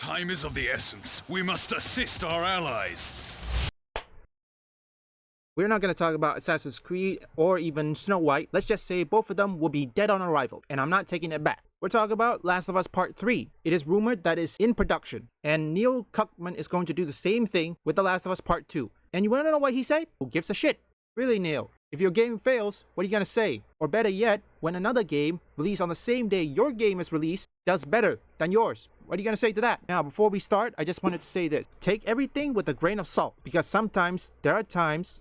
Time is of the essence. We must assist our allies. We're not going to talk about Assassin's Creed or even Snow White. Let's just say both of them will be dead on arrival, and I'm not taking it back. We're talking about Last of Us Part 3. It is rumored that it's in production, and Neil Druckmann is going to do the same thing with The Last of Us Part 2. And you want to know what he said? Who gives a shit? Really, Neil? If your game fails, what are you going to say? Or better yet, when another game, released on the same day your game is released, does better than yours, what are you going to say to that? Now, before we start, I just wanted to say this. Take everything with a grain of salt, because sometimes there are times...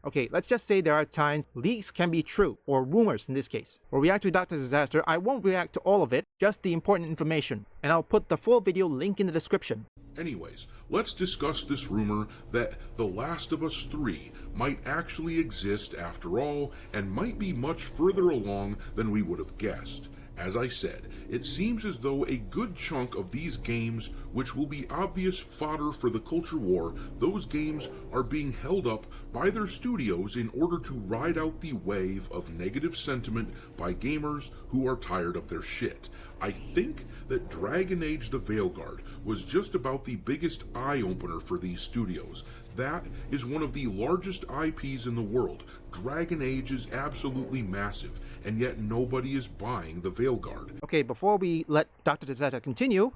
Okay, let's just say there are times leaks can be true, or rumors in this case. Or react to Dr. Disaster, I won't react to all of it, just the important information. And I'll put the full video link in the description. Anyways, let's discuss this rumor that The Last of Us 3 might actually exist after all, and might be much further along than we would have guessed. As I said, it seems as though a good chunk of these games, which will be obvious fodder for the culture war, those games are being held up by their studios in order to ride out the wave of negative sentiment by gamers who are tired of their shit. I think that Dragon Age the Veilguard was just about the biggest eye-opener for these studios. That is one of the largest IPs in the world. Dragon Age is absolutely massive, and yet nobody is buying the Veilguard. Okay, before we let Dr. Disaster continue,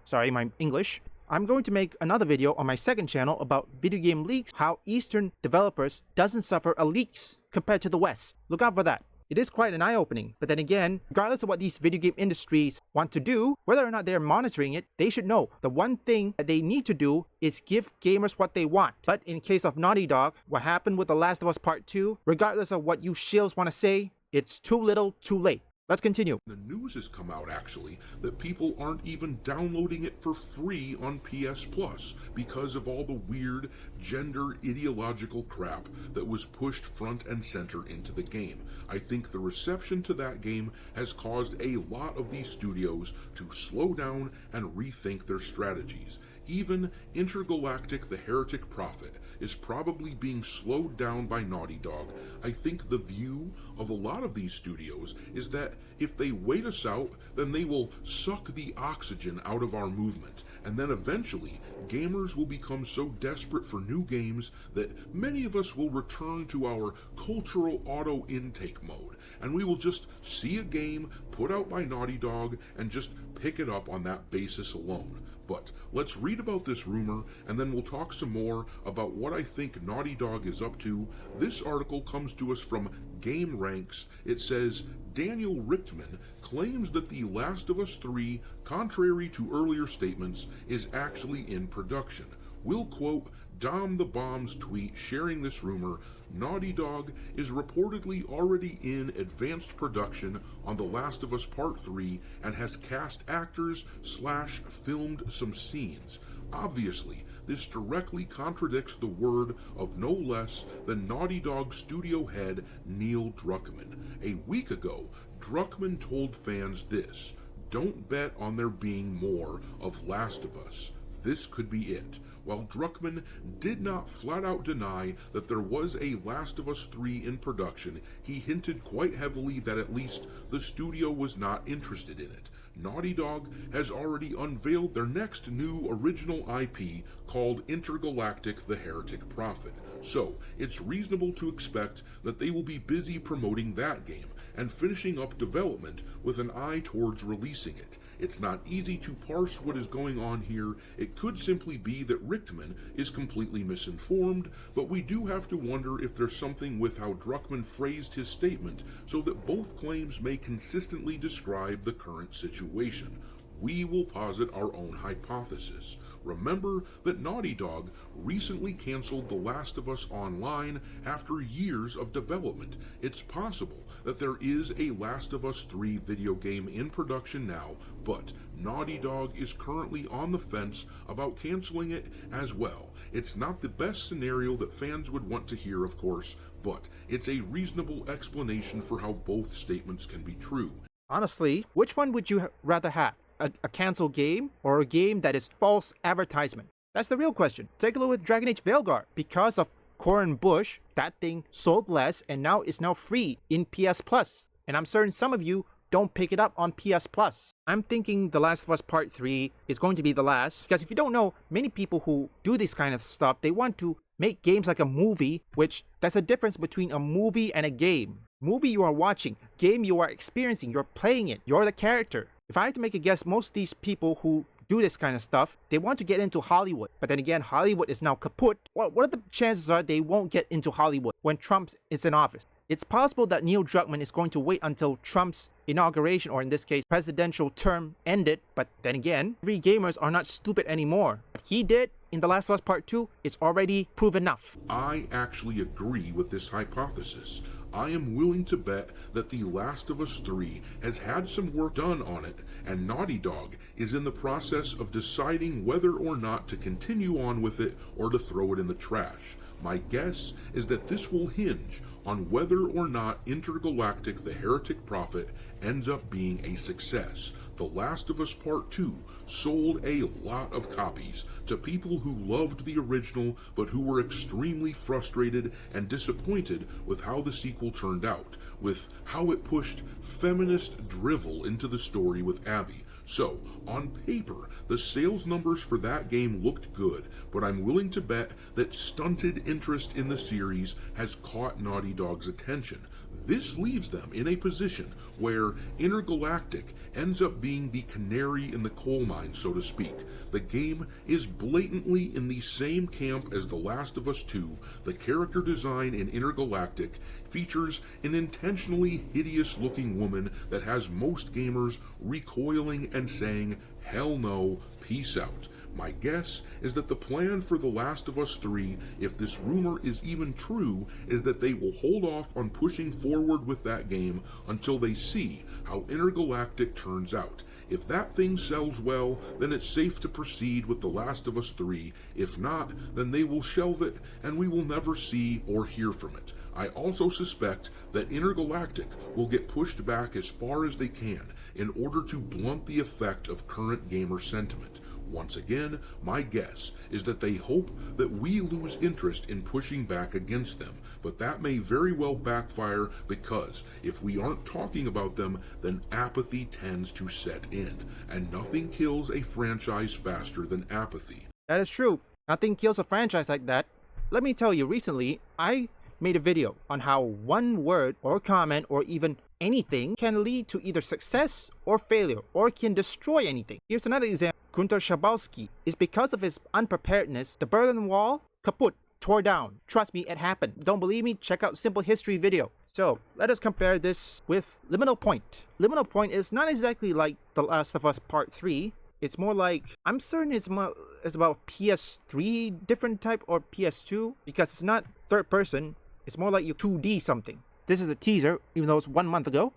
sorry, my English, I'm going to make another video on my second channel about video game leaks, how Eastern developers doesn't suffer a leaks compared to the West. Look out for that. It is quite an eye-opening, but then again, regardless of what these video game industries want to do, whether or not they're monitoring it, they should know the one thing that they need to do is give gamers what they want. But in case of Naughty Dog, what happened with The Last of Us Part 2, regardless of what you shills want to say, it's too little, too late. Let's continue. The news has come out, actually, that people aren't even downloading it for free on PS Plus because of all the weird, gender ideological crap that was pushed front and center into the game. I think the reception to that game has caused a lot of these studios to slow down and rethink their strategies. Even Intergalactic the Heretic Prophet is probably being slowed down by Naughty Dog. I think the view of a lot of these studios is that if they wait us out, then they will suck the oxygen out of our movement, and then eventually gamers will become so desperate for new games that many of us will return to our cultural auto intake mode, and we will just see a game put out by Naughty Dog and just pick it up on that basis alone. But let's read about this rumor, and then we'll talk some more about what I think Naughty Dog is up to. This article comes to us from Game Ranks. It says, Daniel Richtman claims that The Last of Us 3, contrary to earlier statements, is actually in production. We'll quote Dom the Bomb's tweet sharing this rumor. Naughty Dog is reportedly already in advanced production on The Last of Us Part 3 and has cast actors / filmed some scenes. Obviously, this directly contradicts the word of no less than Naughty Dog studio head Neil Druckmann. A week ago, Druckmann told fans this: "Don't bet on there being more of Last of Us. This could be it." While Druckmann did not flat out deny that there was a Last of Us 3 in production, he hinted quite heavily that at least the studio was not interested in it. Naughty Dog has already unveiled their next new original IP called Intergalactic the Heretic Prophet, so it's reasonable to expect that they will be busy promoting that game and finishing up development with an eye towards releasing it. It's not easy to parse what is going on here. It could simply be that Richtman is completely misinformed, but we do have to wonder if there's something with how Druckmann phrased his statement so that both claims may consistently describe the current situation. We will posit our own hypothesis. Remember that Naughty Dog recently canceled The Last of Us Online after years of development. It's possible that there is a Last of Us 3 video game in production now, but Naughty Dog is currently on the fence about canceling it as well. It's not the best scenario that fans would want to hear, of course, but it's a reasonable explanation for how both statements can be true. Honestly, which one would you rather have? A canceled game or a game that is false advertisement? That's the real question. Take a look at Dragon Age Veilguard. Because of Corin Bush, that thing sold less and now is free in PS Plus. And I'm certain some of you don't pick it up on PS Plus. I'm thinking The Last of Us Part 3 is going to be the last, because if you don't know, many people who do this kind of stuff, they want to make games like a movie, which there's a difference between a movie and a game. Movie you are watching, game you are experiencing, you're playing it, you're the character. If I had to make a guess, most of these people who do this kind of stuff, they want to get into Hollywood. But then again, Hollywood is now kaput. What are the chances are they won't get into Hollywood when Trump is in office? It's possible that Neil Druckmann is going to wait until Trump's inauguration, or in this case, presidential term ended. But then again, every gamers are not stupid anymore. What he did in The Last of Us Part 2 is already proof enough. I actually agree with this hypothesis. I am willing to bet that The Last of Us 3 has had some work done on it, and Naughty Dog is in the process of deciding whether or not to continue on with it or to throw it in the trash. My guess is that this will hinge on whether or not Intergalactic: The Heretic Prophet ends up being a success. The Last of Us Part 2 sold a lot of copies to people who loved the original but who were extremely frustrated and disappointed with how the sequel turned out, with how it pushed feminist drivel into the story with Abby. So, on paper, the sales numbers for that game looked good, but I'm willing to bet that stunted interest in the series has caught Naughty Dog's attention. This leaves them in a position where Intergalactic ends up being the canary in the coal mine, so to speak. The game is blatantly in the same camp as The Last of Us 2. The character design in Intergalactic features an intentionally hideous-looking woman that has most gamers recoiling and saying, "Hell no, peace out." My guess is that the plan for The Last of Us 3, if this rumor is even true, is that they will hold off on pushing forward with that game until they see how Intergalactic turns out. If that thing sells well, then it's safe to proceed with The Last of Us 3. If not, then they will shelve it and we will never see or hear from it. I also suspect that Intergalactic will get pushed back as far as they can in order to blunt the effect of current gamer sentiment. Once again, my guess is that they hope that we lose interest in pushing back against them, but that may very well backfire because if we aren't talking about them, then apathy tends to set in, and nothing kills a franchise faster than apathy. That is true. Nothing kills a franchise like that. Let me tell you, recently, I made a video on how one word or comment or even anything can lead to either success or failure, or can destroy anything. Here's another example. Gunter Schabowski is because of his unpreparedness, the Berlin Wall, kaput, tore down. Trust me, it happened. Don't believe me? Check out Simple History video. So, let us compare this with Liminal Point. Liminal Point is not exactly like The Last of Us Part 3. It's more like, I'm certain it's about PS3 different type or PS2, because it's not third person. It's more like you 2D something. This is a teaser, even though it's 1 month ago.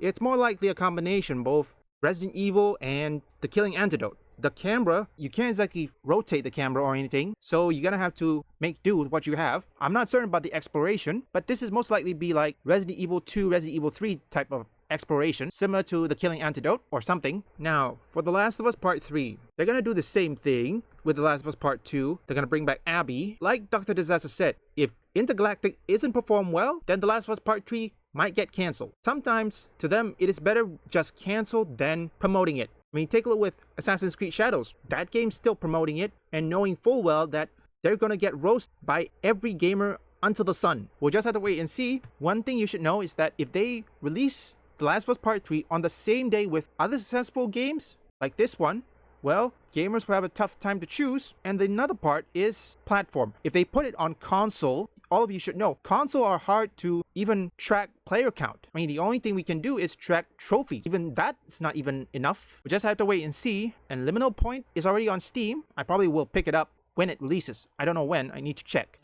It's more likely a combination, both Resident Evil and The Killing Antidote. The camera, you can't exactly rotate the camera or anything, so you're gonna have to make do with what you have. I'm not certain about the exploration, but this is most likely be like Resident Evil 2, Resident Evil 3 type of exploration, similar to the Killing Antidote or something. Now, for The Last of Us Part 3, they're gonna do the same thing with The Last of Us Part 2. They're gonna bring back Abby. Like Dr. Disaster said, if Intergalactic isn't performed well, then The Last of Us Part 3 might get cancelled. Sometimes, to them, it is better just cancel than promoting it. I mean, take a look with Assassin's Creed Shadows. That game's still promoting it and knowing full well that they're gonna get roasted by every gamer until the sun. We'll just have to wait and see. One thing you should know is that if they release The Last of Us Part 3 on the same day with other successful games, like this one, well, gamers will have a tough time to choose. And another part is platform. If they put it on console, all of you should know, console are hard to even track player count. I mean, the only thing we can do is track trophies. Even that's not even enough. We just have to wait and see. And Liminal Point is already on Steam. I probably will pick it up when it releases. I don't know when, I need to check.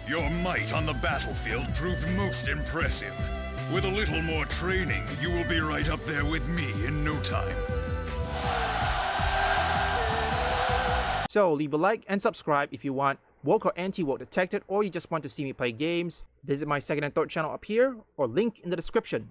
Your might on the battlefield proved most impressive. With a little more training, you will be right up there with me in no time. So leave a like and subscribe if you want woke or anti-woke detected, or you just want to see me play games. Visit my second and third channel up here or link in the description.